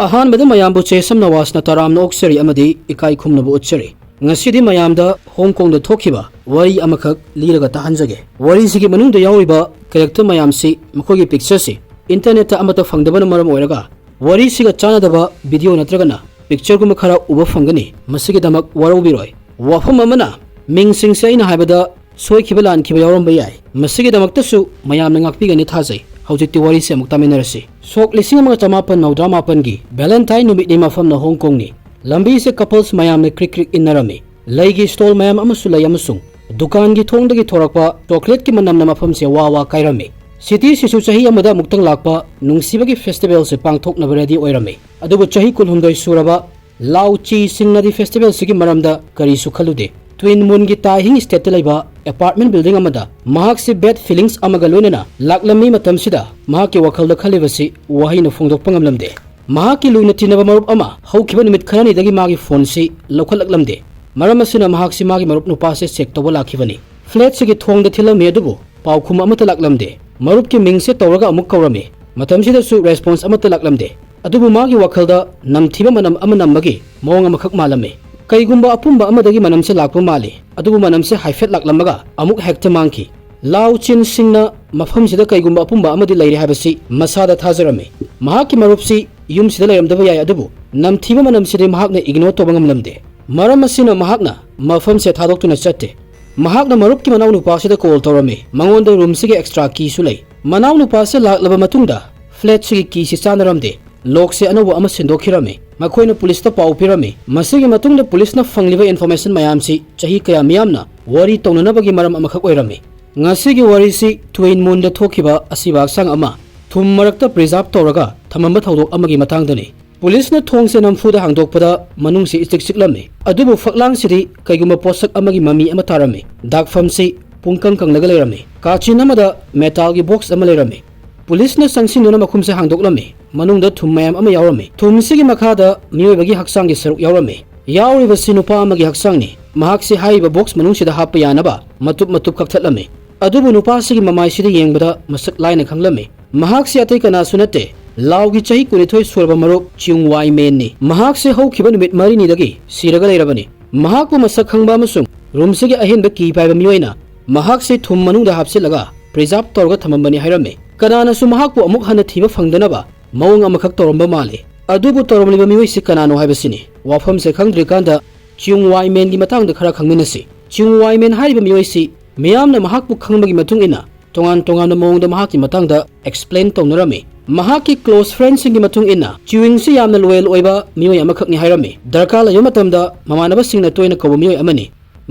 अहानबदा मयामबु चेसम नवासना तरामना ओक्सरी अमदी इकाई खुमनबु उच्चरी ngasi mayamda Hong Kong da thokiba wari amakak liraga tahanjage wari sigi manungda yauriba character mayam si makogi picture si internet ta amata fangdabana maram oiraga wari siga chanadaba video natragana picture guma khara uba fangani masigi damak warobiroi wafam amana mingsing se ina haibada soikiba lankiba yauram bayai masigi damak tasu mayamna ngakpigani thajai hawjikti wari se amuk taminarasi sok lising mga chamapan mawdra mapan gi valentine numit ni mafam na Hong Kong ni lambi se couples mayam ne krik krik innarami laigi stall mayam amasu lay amasung dukan gi thongdagi thorakpa chocolate ki manam na mafam se wawa kairami city sisu chahi amada muktang lakpa nungsibagi festival se pangthok na ready oirami adubu chahi kulhumdoi suraba lauchi singnadi festival sigi maramda kari su khalude twin moon gi tai hing state laiba apartment building amada mahak se bad feelings amaga loinena laklami matam sida mahak ki wakhal da khalibasi wahi na phongdok pangamlamde mahaki luna tinaba marup ama haukiba numit kharani dagi magi phone si lokhalaklamde maram asina mahak si magi marup nupa se check toba lakhibani flat se gi thongda thilami adubu paukhum amata laklamde marup ki ming se tawraga amuk kawrami matam sida su response amata laklamde adubu magi wakhalda namthiba manam amanambagi mawang amakhak malame kaigumba apumba amadagi manam se lakpa mali adubu manam se haifet laklamaga amuk hekta mangki lau chin singna mafam sida kaigumba apumba amadi lairi habasi masada thajarame mahaki marup si yum sida layramdaba yai adubu namthiba manam sida mahakna ignore toba ngamlamde maram asina mahakna mafam se thadoktuna chatte mahakna marup ki manaw nupa sida call tawrame mangonda room sige extra key su lay manaw nupa se laklaba matungda flat sige key si chanaramde lok se anawa ama sindokhirame makoina police ta pau pirame masigi matungda police na fangliba information mayam si chahi kaya miyamna wari tonanabagi maram amakhak oirame ngasigi wari si twin moon da thokiba asiba sang ama Thum Markta preserve tawraga Thmlmba Thwdok amagi matangdani police na thong se namfuda hangdokpada manung si istik siklame adubu faklang sidi kaiguma posak amagi mami ama tarame dak fam si pungkang kanglaga leirame kachin amada metal gi box ama leirame police na sangsinuna makhum se hangdoklame manungda thum mayam ama yaurame thum sigi makhada miyoibagi haksang gi saruk yaurame yauriba sinupa amagi haksang ni mahak si haiba box manung sida happa yanaba matup matup kakthatlame adubu nupa sigi mamai sida yengbada masak laina khanglame mahak se atai kana sunate laugi chahi kunithoi surba marup chiung wai men ni mahak se haukiba numit mari ni dagi siraga leirabani mahak bu masak khangba amasung room sigi ahinba ki paiba miyoina mahak se thum manungda hapsilaga preserve tawraga thamambani hairame kanana su mahak bu amuk hana thiba phangdanaba mawang amakhak tawramba male adubu tawramliba miyoi se kanano haibasini wafam se khangdri kanda chiung wai men gi matangda khara khangminasi chiung wai men hariba miyoi si miyamna mahak bu khangmagi matung ina tongan tongan na mawang da mahaki matangda explain tawnarami mahaki close friends singi matung ina chewing si yamna loyal oiba miyoi amakhak ni hairami darkala yo matamda mamanaba singna toina kaw miyoi amani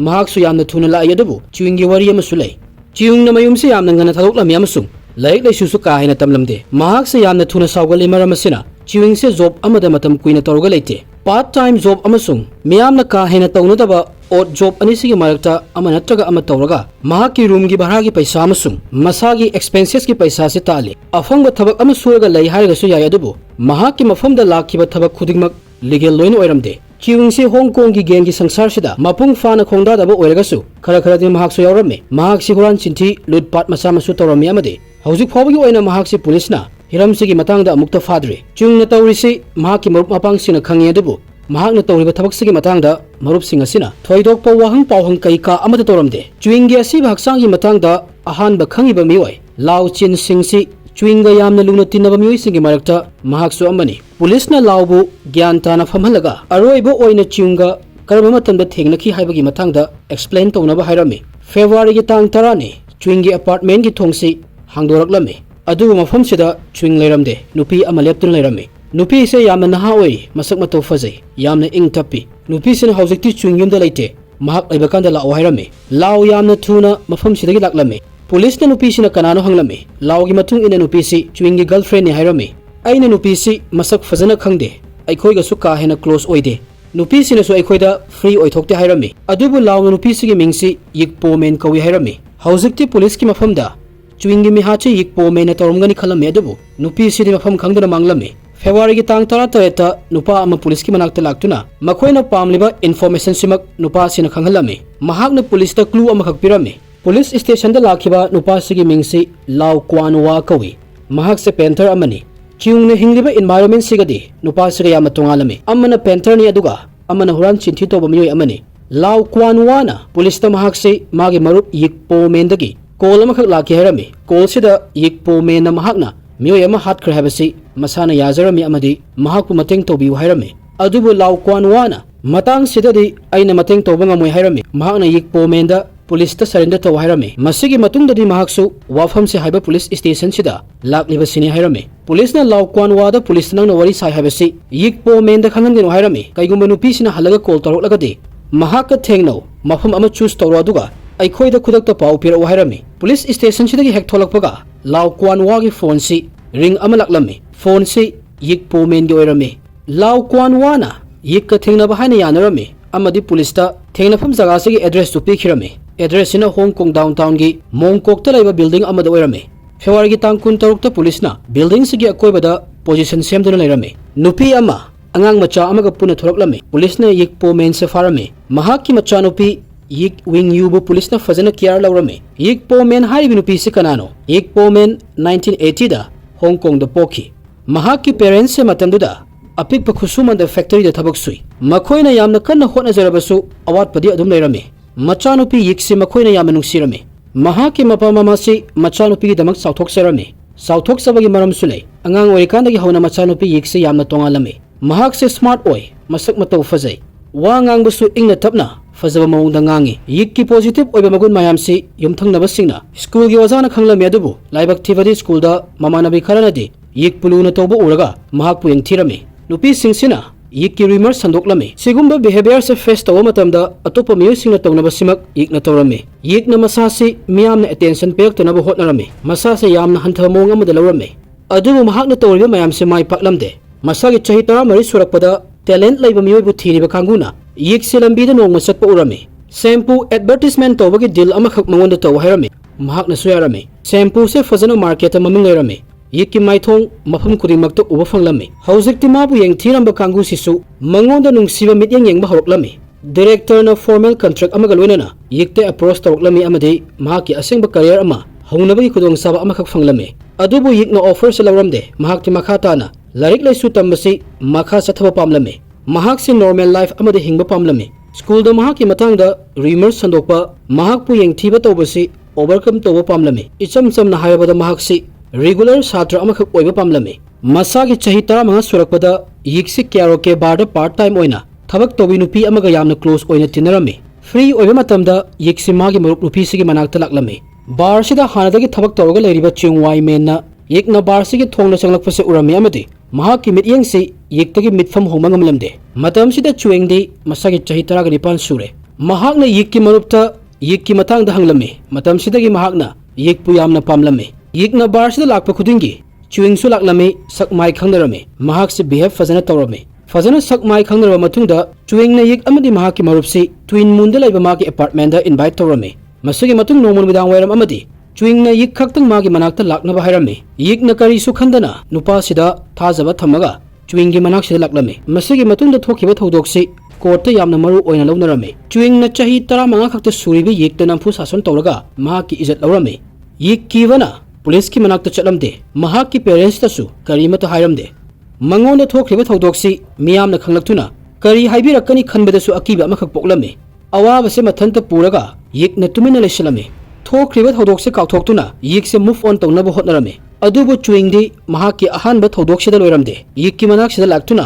mahak su yamna thuna la ayadubu chewing gi wari ama sulai chewing na mayum si yamna ngana thadoklam yamasung laik laisu su ka hina tamlamde mahak se yamna thuna sawgali maramasina chewing se job amada matam kuina tawga leite part time job amasung miyamna ka hina tawnadaba odd job anisigi marakta ama natraga ama tawraga mahaki room gi bhara gi paisa amasung masagi expenses gi paisa se tali afangba thabak ama suraga lai hariga su yaya dubu mahaki mafamda lakhiba thabak khudingmak legal loin oiramde chiwing se Hong Kong gi gang gi sangsar sida mapung fana khongda daba oiraga su khara khara di mahak su yaurame mahak si huran chinthi lutpat masa masu tawrami amade haujuk phawgi oina mahak si police na hiram sigi matangda amukta fadre chungna tawrisi mahaki marup mapang sina khangi adubu mahakna tawriba thabak sigi matangda marup sing asina thoidokpa wahang pawhang kaika amata tawramde chwingi asiba haksangi matangda ahanba khangiba mioi lau chin singsi chwinga yamna luna tinaba mioi singi marakta mahaksu amani police na laubu gyan tana famhalaga aroibo oina chunga karba matamda thengnaki haibagi matangda explain tawnaba hairami February gi tang 10 ni chwingi apartment gi thongsi hangdoraklame adu mafam sida chwing leiramde nupi ama leptun leirame nupi se yamna naha oi masak mato fazai yamna ing tapi nupi se hawjikti chungyum da leite mahak aibakanda la ohairame law yamna thuna mafam sidagi laklame police na nupi sina kanano hanglame law gi matung ina nupi si chwingi girlfriend ni hairame aina nupi si masak fazana khangde aikhoi ga su ka hena close oide nupi sina su aikhoida free oithokte hairame adubu law nupi si gi mingsi yikpo men kawi hairame hawjikti police ki mafamda chwingi mi hachi yikpo men na torumgani khalame adubu nupi si di mafam khangdana manglame February gi tang 13 nupa ama police ki manakta laktuna makoina pamliba information simak nupa sina khanghalame mahakna police ta clue ama khakpirame police station da lakhiba nupa sigi mingsi law kwanwa kawi mahak se painter amani chiungna hingliba environment sigadi nupa siga yamna tongalame amana painter ni aduga amana huran chinthi toba miyoi amani law kwan wana police ta mahak se magi marup yikpo mendagi call amakhak laki harami call sida yikpo men na mahakna miyoi ama hat khre habasi masana yazarami amadi mahakpu mateng tobi hairami adubu law kwan wana matang sidadi aina mateng toba ngamoi hairami mahakna yikpo menda police ta surrender to hairami masigi matungdadi mahaksu wafam se haiba police station sida lakliba sini hairami police na law kwan wada police nang na wari sai habasi yikpo menda khangan hairami kaigumba nupi sina halaga call toroklagadi mahaka thengno mafam ama choose tawra duga aikhoida khudakta pau pira hairami police station sidagi hek tholakpaga law kwan wagi phone si ring ama laklami phone si yikpo men gi oirami law kwan wana yikka thengna ba haina yanarami amadi police ta thengnafam jaga sigi address tu pikhirami address ina Hong Kong downtown gi Mongkok ta laiba building amada oirami February gi tang 16 ta police na building sigi akoibada position semduna leirami nupi ama angang macha amaga puna thoroklami police na yikpo men se farami mahakki macha nupi yik wing yubu police na fazana care laurami yikpo men haribi nupi se kanano yikpo men 1980 da Hong Kong da pokhi mahakki parents se matamduda apik pa khusuman da factory da thabak sui makhoina yamna kanna hotna jarabasu awat padi adum leirami macha nupi yikse makhoina yamna nungsirami mahakki mapa mama se macha nupi gi damak sauthok serami sauthok sabagi maram sulei angang orikanda gi hona macha nupi yikse yamna tongalami mahak se smart oi masak matau fazai wa ngang basu ingna tapna fazaba mawung da ngangi yikki positive oiba magun mayam si yumthang na basingna school gi wazana khanglami adubu laibak thibadi school da mamanabi kharanadi yik puluna toba uraga mahak pu yengthirami nupi singsina yikki rumor sandoklami sigumba behavior se face tawa matamda atopa miyo singna tawna basimak yikna tawrami yikna masa si miyamna attention pekta na hotnarami masa se yamna hantha mawung amada lawrami adubu mahakna tawriba mayam se mai paklamde masagi chahi 13 surakpada talent laiba miyoi bu thiriba kanguna yik se lambi da nongma satpa urami shampoo advertisement tawbagi deal amakhak mangonda taw hairami mahakna suyarami shampoo se fazana market maming leirami yikki maithong mafam kudimakta uba fanglami haujikti mabu yengthiramba kangu sisu mangonda nungsiba mityeng yengba horoklami director na formal contract amaga loinana yikte approach tawklami amadi mahaki asengba career ama hongnabagi khudong saba amakhak fanglami adubu yikna offer se lawramde mahakti makhatana larik laisu tambasi makha sathaba pamlami mahak se normal life amade hingba pamlami school da mahaki matangda rumor sandokpa mahak pu yengthiba tawbasi overcome tawba pamlami icham chamna haibada mahak si regular satra amakhak oiba pamlami masagi chahi 15 surakpada yiksi kyaroke barda part time oina thabak tobi nupi amaga yamna close oina tinarami free oiba matamda yiksi magi marup nupi sigi manakta laklami bar sida hanadagi thabak tawga leiriba chingwai menna yikna bar sigi thongna changlakpase urami amadi mahakki mityeng se yiktagi mitfam homangamlamde matam sida chuengdi masagi chahi 19 sure mahakna yikki marupta yikki matangda hanglami matam sidagi mahakna yikpu yamna pamlami yikna bar sida lakpa khudingi chuengsu laklami sakmai khangdarami mahak se behave fazana tawrami fazana sakmai khangdarwa matungda chuengna yik amadi mahakki marupsi twin moon da laiba magi apartment da invite tawrami masagi matung nomon midang wairam amadi chuingna yik khaktang magi manakta laknaba hairami yikna kari su khandana nupa sida thajaba thamaga chuinggi manak sida laklami masigi matungda thokiba thawdoksi court yamna maru oina lawnarami chuingna chahi 15 khakta suribi yikta nampu sason tawraga mahaki izat lawrami yik kiwana police ki manakta chatlamde mahaki parents tasu karimata hairamde mangonda thokriba thawdoksi miyamna khanglaktuna kari haibirakani khanbedasu akiba amakhak poklami awaba se mathanta puraga yikna tumina lesalami thokriba thawdokse kauthokuna yikse move on tawnaba hotnarami adubu chuingdi mahaki ahanba thawdokse da loiramde yikki manak sida laktuna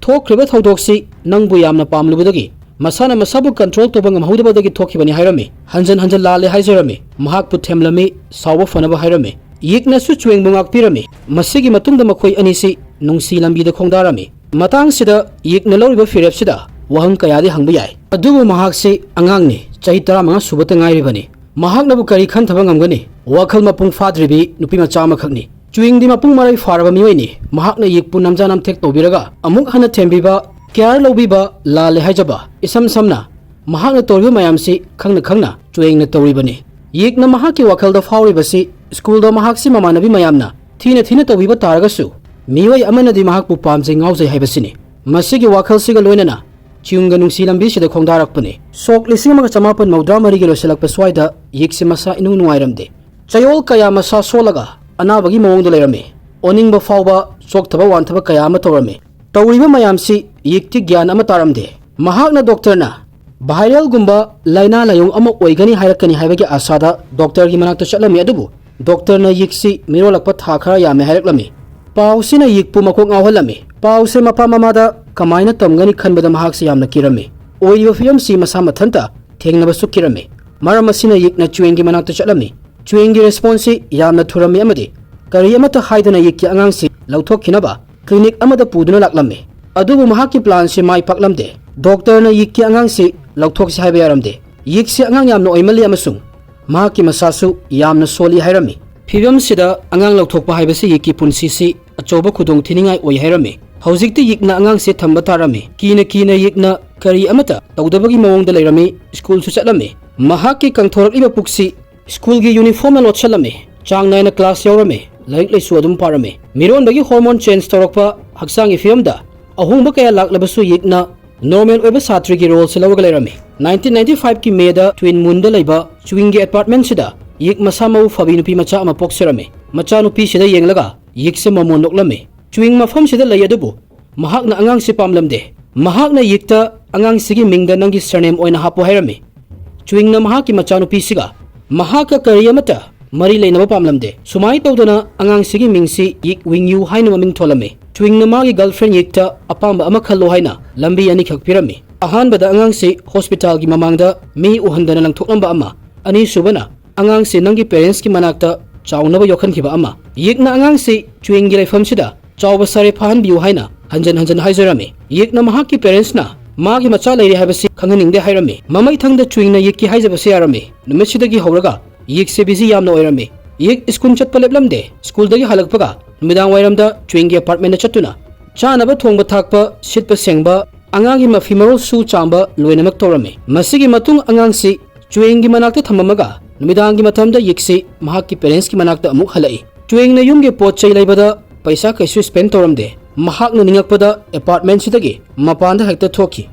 thokriba thawdokse nangbu yamna pamlubadagi masana masabu control toba ngamhudabadagi thokibani hairami hanjan hanjan lale haizarami mahakpu themlami sawa fanaba hairami yikna su chuing bungak pirami masigi matungda makhoi anisi nungsi lambi da khongdarami matang sida yikna loriba firep sida wahang kayadi hangba yai adubu mahakse angangni chahi 15 subata ngairibani mahaknabu kari khanthaba ngamgani wakhal mapung fadribi nupi macha amakhakni chuingdi mapung marai faraba miyoini mahakna yikpu namjanam thek tobiraga amuk hana thembiba care lobiba lale haijaba isam samna mahakna torbi mayamsi khangna chuingna toribani yikna mahaki wakhalda fawribasi school da mahaksi mamanabi mayamna thina tobiba taragasu miyoi amanadi mahakpu pamjai ngaujai haibasini masigi wakhalsiga loinana chiunga nungsi lambi sida khongdarakpani sok lising maga chamapan maudra mari gi loselakpa swaida yikse masa inung nuairamde chayol kaya masa solaga anabagi mawong da leirame oningba fawba सोक्थबा वांथबा कया अमा तौरमे तौरिबा मयामसी यिक्ति ज्ञान अमा तारमदे महाकना डॉक्टरना viral गुंबा लाइना लायोंग अमा ओइगनी हाइरकनी हाइबगे आसादा doctor की मनाक्ता चलमी अदुबु डॉक्टरना यिक्सी मिरोलकपा था खरा यामे हाइरकलमी पाउसिना यिक्पु मकोक ngawhalami पाउसे Mopa ममादा कमाइना तमगनी खनबदा महाकसे यामना किरमे ओइबा फियमसी मसा मथंता थेंगनबसु किरमे मरम असिना यिकना चुएंगी मनाक्ता चलमी चुएंगी रेस्पॉन्सी यामना थुरमी अमदे करी अमता हाइदना यिक्की अंगांगसी लौथोखिनबा क्लिनिक अमदा पुदुना लाक्लमे अदुबु महाकि प्लान से माइ पाक्लमदे डॉक्टरना यिक्की अंगांगसी लौथोकसे हाइबा यारमदे यिक्सी अंगांग यामना ओइमली अमसुंग महाकि मसासु यामना सोली हाइरमी फिवमसिदा अंगांग लौथोकपा हाइबसे यिक्की पुंसीसी अचौबा खुदोंग थिनिंगाई ओइ हाइरमी हौजिकति यिकना अंगांगसे थंबा तारमी कीना यिकना करी अमता तौदबगी मवोंगदा लेरमी स्कूल सु चटलमी महाकि कंथोरकलिबा पुक्सी स्कूल की यूनिफॉर्म लोटसलमी चांग नाइना क्लास यौरमी लाइक लैसु अदुम पारमी मिरोनबगी हार्मोन चेंज तौरकपा हक्सांगी फिल्मदा अहुंबा कया लाक्लबसु यिकना नॉर्मल ओइबा सात्री की रोल से लौगला लेरमी 1995 की मेदा ट्विन मूनदा लैबा चुइंगी अपार्टमेंट सिदा यिक मसा मऊ फबी नुपी मचा अमा पोक्सरमी मचा नुपी सिदा येंगलगा यिकसे ममोन नोक्लमी चुइंग मफम सिदा लै अदुबु महाकना अंगांग से पामलमदे महाकना यिकता अंगांग सिगी मिंगदा नंगी सरनेम ओइना हापो हाइरमी चुइंगना महाकि मचा नुपी सिगा महाका करी अमता मरी लेनबा पामलमदे सुमाई तौदना अंगांग सिगी मिंगसी यिक विंगयू हाइना ममिंग थोलमी चुइंगना मागी गर्लफ्रेंड यिकता अपांबा अमा खल्लो हाइना लंबी अनी खक पिरमी अहानबदा अंगांग से हॉस्पिटल की ममांगदा मी उहंदना लंगथोकलंबा अमा अनी सुबना अंगांग से नंगी पेरेंट्स की मनाक्ता चाउनबा योखनखिबा अमा यिकना अंगांग से चुइंगी लाइफमसिदा चाउबा सारे फाहनबियु हाइना हंजन हंजन हाइजरमी यिकना महाकि पेरेंट्सना मागी मचा लेरि हाइबसि खंगनिंगदे हाइरमी ममै थंगदा चुइंगना यिककी हाइजबसे यारमी नुमितसिदगी हौरगा यिकसे busy यामना ओइरमी यिक school चटपा लेपलमदे स्कूलदगी हलकपगा नुमिदांग वाइरमदा चुइंगी apartment चटुना चानबा thongba थाकपा सिटपा सेंगबा अंगांगी मफी Marol सु चांबा लोइनमक तौरमी मसिगी मतुंग अंगांगसी चुइंगी मनाक्ता थममगा नुमिदांगी मतमदा यिकसी महाकि पेरेंट्स की मनाक्ता अमुक हलाई चुइंगना युमगे पोट चै लैबदा पैसा कैसु स्पेंड तौरमदे महाकना निंगकपदा अपार्टमेंट सिदगी मपांदा हेक्ता थोखी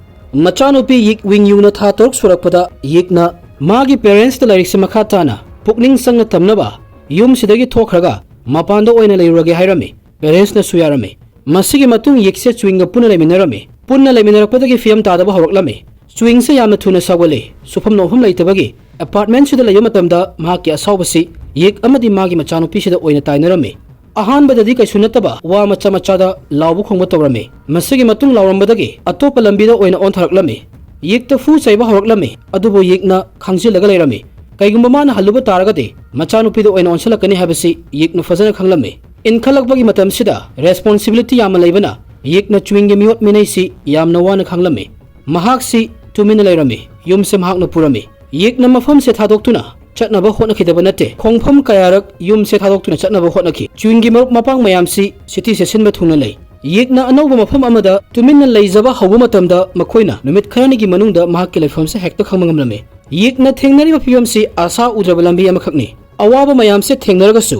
मचानुपी यिक विंगयूना था तोक सुरकपदा यिकना मागी पेरेंट्स ता लाइरिक से मखा ताना पुकनिंग संगना तमनबा युम सिदगी थोखरगा मपांदा ओइना लेरुरगे हाइरमी पेरेंट्स ना सुयारमी मसिगी मतुंग यिकसे चुइंगा पुना लेमिनरमी पुन्ना लेमिनरकपदगी फियम तादबा हौरकलमी चुइंग से यामना थुना सागवले सुफम नोफम लैतबगी अपार्टमेंट सिदा लैयो मतमदा महाकि असावबसी यिक अमदी मागी मचानुपी सिदा ओइना ताइनरमी अहानबददी कैसु नतबा वा मचा मचादा लावबु खोंगबा तौरमी मसिगी मतुंग लावरमबदगी अतोपा लंबीदा ओइना ओंथरकलमी यिकता फु चैबा हौरकलमी अदुबु यिकना खांजिलगा लेरमी कैगुंबा माना हल्लुबा तारगदे मचानुपीदा ओइना ओंसलकनी हाबसी यिकना फजना खंगलमी इनखलकबगी मतमसिदा रेस्पॉन्सिबिलिटी याम लैबना यिकना चुइंगी मियोट मिनैसी यामना वाना खंगलमी महाकसी तुमिना लेरमी युमसे महाकना पुरमी यिकना मफम से थादोक्तुना चटनबा होटनखिदबा नते खोंगफम कयारक युमसे थादोक्तुना चटनबा होटनखि चुइंगी मरुप मपांग मयामसी सिटी से सिनबा थुंगना लै यिकना अनौबा मफम अमदा तुमिना लैजबा हौबा मतमदा मखोइना नुमित खरनिगी मनुंगदा महाकि लाइफमसे हेक्ता खंगमंगलमे यिकना थेंगनरिबा फियमसी आशा उद्रबा लंबी अमखकनि अवाबा मयामसे थेंगनरगसु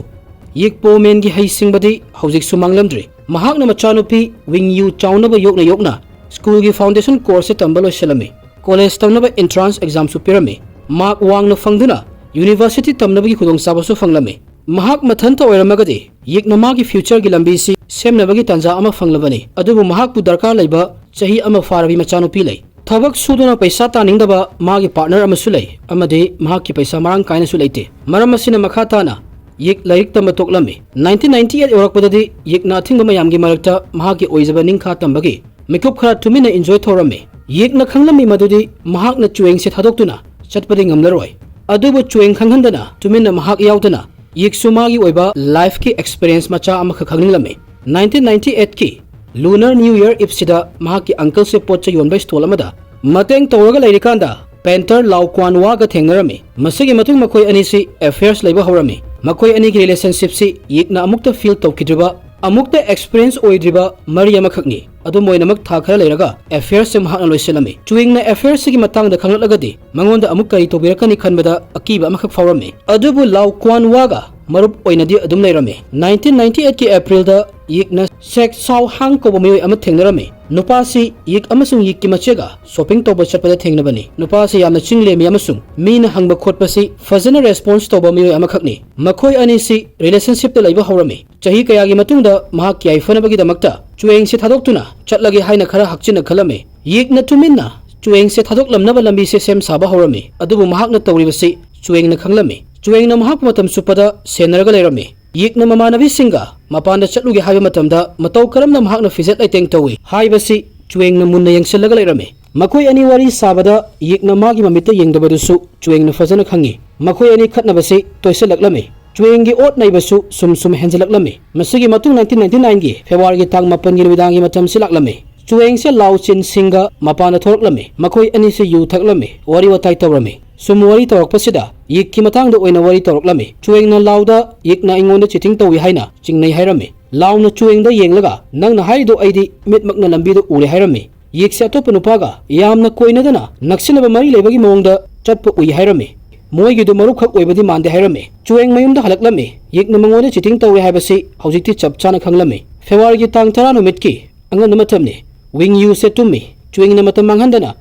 यिक पोमेनगी हैसिंगबदी हौजिकसु मांगलमद्रि महाकना मचानुपी विंगयू चाउनबा योकना स्कूल की फाउंडेशन कोर्स से तंबा लोइसलमी कॉलेज तमनबा एंट्रांस एग्जाम सु पिरमी मार्क वांगना फंगदुना यूनिवर्सिटी तमनबगी खुदोंचाबसु फंगलमी महाक मथंता ओइरमगदि यिकना मागी फ्यूचर की लंबीसी सेमनबगी तंजा अमा फंगलबनी अदुबु महाकपु दरकार लैबा चही अमा फारबी मचानुपी लै थबक सुदुना पैसा तानिंगदबा मागी पार्टनर अमसु लै अमदि महाकि पैसा मारंग कायनसु लैते मरम असिना मखा ताना यिक लाइक तम तोक्लमी 1998 ओरकपददी यिकना अथिंग मयामगी मरकता महाकि ओइजबा निंखा तंबगी मिकुप खरा तुमिना एंजॉय थोरमी यिकना खंगलमी मदुदी महाकना चुएंग से थादोक्तुना चटपदि ngamlaroi अदुबु चुएंग खंगहंदना तुमिना महाक यावदना यिकसु मागी ओइबा लाइफ की एक्सपीरियंस मचा अमख खंगनिलमी 1998 की लूनर न्यू ईयर इप्सिदा महाकि अंकल से पोचा योनबा स्टॉल अमदा मतेंग तौरगा लैरिकांदा पेंटर लाउक्वानवागा थेंगनरमी मसिगी मतुंग मखोय अनिसी अफेयर्स लैबा हौरमी मखोय अनी की रिलेशनशिप से यिकना अमुक्ता फील तौकिद्रिबा अमुक्ता एक्सपीरियंस ओइद्रिबा मरी अमखकनि अदु मोइनमक था खरा लैरगा अफेयर्स से महाकना लोइसलमी चुइंगना अफेयर्स की मतंगदा खंगलगदि मंगोंदा अमुक करी तोबिरकनि खनबदा अकीबा अमखक फावरमी अदुबु लाउक्वानवागा मरुप ओइनदि अदुम लैरमी 1998 की अप्रैल दा yikna sek saw hang ko bomoy ama thengnarami nupa si yik amasung yik ki machega shopping to bachatpada thengnabani nupa si yamna chingle mi amasung mina hangba khotpasi fazana response to bomoy ama khakni makhoi ani si relationship te laiba hawrami chahi kaya gi matungda mahak ki iphone bagi damakta chueng si thadoktuna chatlagi haina khara hakchina khalame yikna tuminna chueng se thadok lamnaba lambi se sem saba hawrami adubu mahak na tawribasi chueng na khanglami chueng na mahak matam supada senaraga leirami yikna mamanabi singa mapanda chatlugi haiba matamda matau karamna mahak na fizet laiteng tawi haibasi chueng na munna yengsellaga leirami makoi ani wari sabada yikna magi mamita yengdabadusu chueng na fazana khangi makoi ani khatnabasi toiselaklami chueng gi ot naibasu sum henjelaklami masigi matung 1999 gi february gi tang 8 gi widangi matam silaklami chueng se law chin singa mapana thoraklami makoi ani se yu thaklami wari watai tawrami sum wari tawrakpasida yik ki matang da oina wari tawraklami chueng na lawda yik na ingonda chiting tawi haina chingnai hairami law na chueng da yenglaga nang na haido aidi mitmak na lambi da ure hairami yik se atop nupaga yamna koina dana naksinaba mari lebagi mawngda chatpa ui hairami moi gi do maru khak oibadi mande hairami chueng mayum da halaklami yik na mangonda chiting tawi haibasi haujikti chapchana khanglami february gi tang 30 numitki angan matamni wing you se tumi chueng na matam manghandana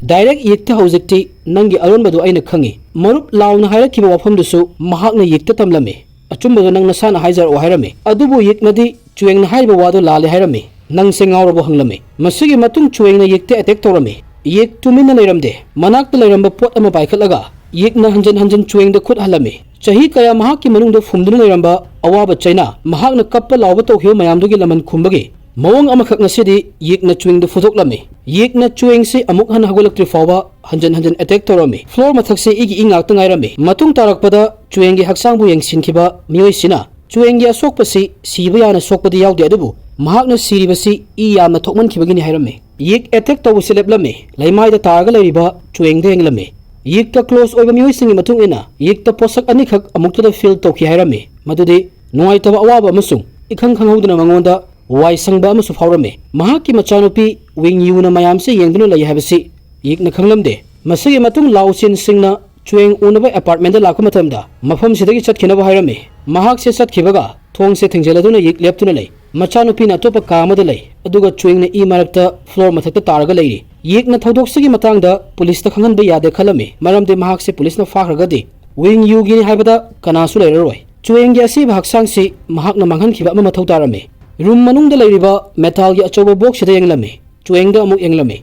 direct yikta haujikti nangi aron badu aina khangi marup lawna haira kiba wafam dusu mahakna yikta tamlami achumba nang nasana haijar o hairami adubu yiknadi chueng na haiba wado lale hairami nang se ngawrabo hanglami masigi matung chueng na yikta attack tawrami yik tuminna leiramde manakta leiramba pot ama baikhatlaga yikna hanjan chueng da khut halami chahi kaya mahakki manungda fumduna leiramba awaba chaina mahakna kappa lawba tawhiyo mayamdugi laman khumbagi mawang amakhak ngasidi yikna chueng da fudoklami yikna chueng se amuk han hagolaktri fawba hanjan attack tawrami floor mathak se igi ingak tangairami matung tarakpada chueng gi haksangbu yengsinkhiba mioi sina chueng gi asokpasi siba yana sokpadi yawde adubu mahakna siribasi i yamna thokman khibagini hairami yik attack tawse leplami laimai da targa leiriba chueng da yenglami yikta close oiba mioi singi matung ina yikta posak anikhak amukta da feel tawki hairami madudi nuaitaba awaba amasung ikhang khanghoduna mangonda wai sangba amasu phawrami mahakki machanupi wing yuna mayam se yengduna lai habasi yikna khanglamde masigi matung lausin singna chueng unaba apartment da lakha matamda mafam sidagi chatkhina ba hairami mahak se chatkhibaga thong se thingjeladuna yik leptuna lai machanupi na topa kamada lai aduga chueng na i marakta floor mathakta targa lairi yikna thodok sigi matangda police ta khangan ba yade khalami maramde mahak se police na fakhragadi wing yugi haibada kanasu leiroi chueng gi asi bhaksang si mahak na manghan khiba ama mathau tarami room manung da leiriba metal gi achoba box sida yenglami chueng da amuk yenglami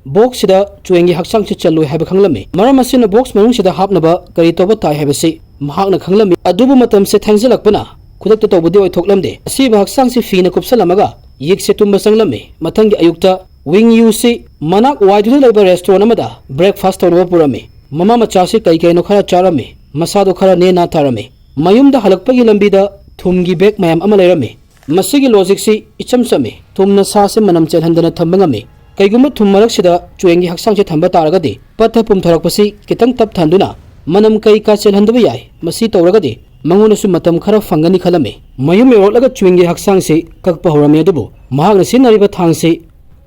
box sida chueng gi haksang chi chaloi haiba khanglami maram asina box manung sida hapnaba kari toba tai haibasi mahakna khanglami adubu matam se thangjalakpana khudakta tobudi oi thoklamde asiba haksang si fina kupsalamaga yik se tumba sanglami mathangi ayukta wing you si manak waidu leiba restaurant amada breakfast tawna purami mama macha si kai kai no khara charami masado khara ne na tarami mayum da halakpagi lambida thumgi bag mayam ama leirami masigi logic si icham chami thumna sa se manam chelhandana thambangami kaiguma thum marak sida chuengi haksang se thamba taragadi patha pum thorakpasi kitang tap thanduna manam kai ka chelhandaba yai masi tawragadi mangona su matam khara fangani khalame mayum yorolaga chuengi haksang se kakpa horami adubu mahagna sinariba thang se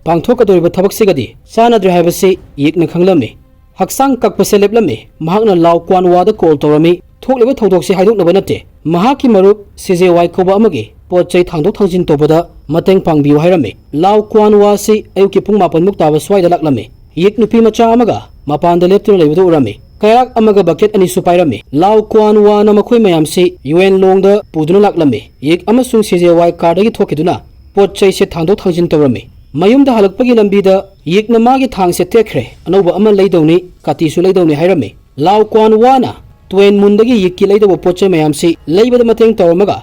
pangthokadoriba thabak sigadi sanadre haibasi yikna khanglame haksang kakpa se leplame mahagna law kwan wada call tawrami thokleba thodok se haidoknaba nate mahaki marup CJY koba amagi pochai thangdok thangjin tobada mateng pangbiu hairame law kwan wa si ayuki pung mapan muk taba swaida laklame yik nupi macha amaga mapanda leptuna leibudo urame kayak amaga bucket ani supairame law kwan wa na makhoi mayam si UN longda puduna laklame yik amasung CJY cardagi thokiduna pochai se thangdok thangjin tawrame mayumda halakpagi lambida yik na magi thang se tekre anoba ama leidawni kati su leidawni hairame law kwan wa na twen mundagi yikki leidaba pochai mayam si leibada mateng tawramaga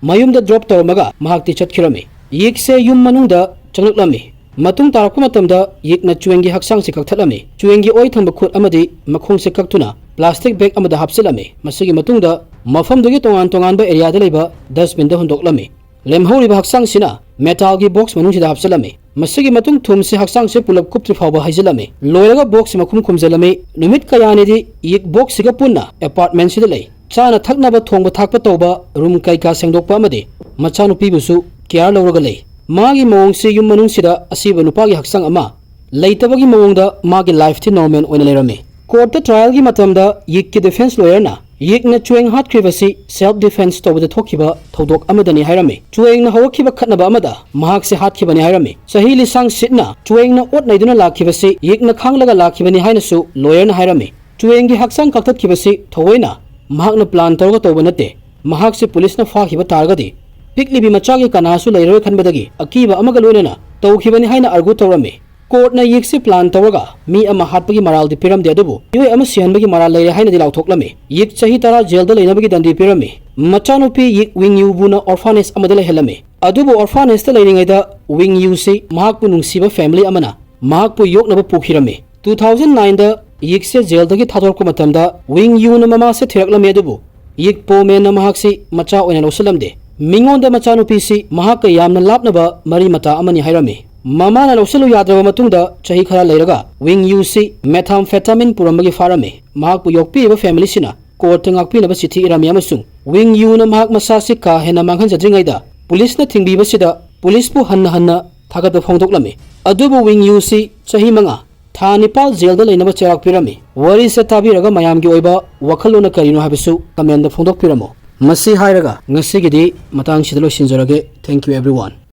mayumda drop tawramaga mahakti chatkhirami yik se yum manungda changlami matung tarakpa matamda yikna chuengi haksang se kakthalami chuengi oi thamba khut amadi makhong se kaktuna plastic bag amada hapsilami masigi matungda mafamdugi tongan ba area da leiba dustbin da hundoklami lemhoriba haksang sina metal gi box manung sida hapsilami masigi matung thum se haksang se pulap kuptri phawba haijilami loiraga box makhum khumjalami numit kayani di yik box siga punna apartment sida lei chana thaknaba thongba thakpa tawba room kai ka sengdokpa amadi machanu pibusu care lawraga lei magi mawong se yum manung sida asiba nupagi haksang ama leitabagi mawongda magi life ti normal oina lerami court trial gi matamda yik ki defense lawyer na yekna chueng hatkhribasi self defense tawbada thokhiba thwdok amadani hairami chuengna hawakhiba khatnaba amada mahak se hatkibani hairami sahi lisang sitna chuengna ot naiduna lakhibasi yekna khanglaga lakhibani hainasu lawyer na hairami chuengi haksang kaktatkibasi thowaina mahakna plan tawga tawba nate mahak se police na fakhiba targadi piklibi machagi kanasu lairoi khanbadagi akiba amaga loinana tawkhibani haina argu tawrami court na yekse plan tawraga mi ama hatpagi maral di piram de adubu yoi ama sihanbagi maral leire haina di lauthoklami yek chahi tara jail da leinabagi dandi pirami machanopi yek wing yu buna orphanage amada lehelami adubu orphanage ta leiringai da wing yu se mahakpu nungsiba family amana mahakpu yoknaba pukhirami 2009 da yekse jail dagi thadorko matamda wing yu na mama se thiraklami adubu yek po me na mahak se macha oina losalamde mingonda machanopi se mahak yamna lapnaba mari mata amani hairami mama na loselu yadraba matungda chahi khara leiraga wing yu si methamphetamine puramagi farame mahak pu yokpi ba family sina court ngakpi na ba chithi irami amasung wing yu na mahak masa sikka hena manghan jadringai da police na thingbi ba sida police pu hanna thagada phongdoklami adubu wing yu si chahi manga tha nipal jail da leina ba cherak pirami wari se tabiraga mayam gi oiba wakhalona karino habisu comment da phongdok piramo masi hairaga ngasi gidi matang sidalo sinjorage thank you everyone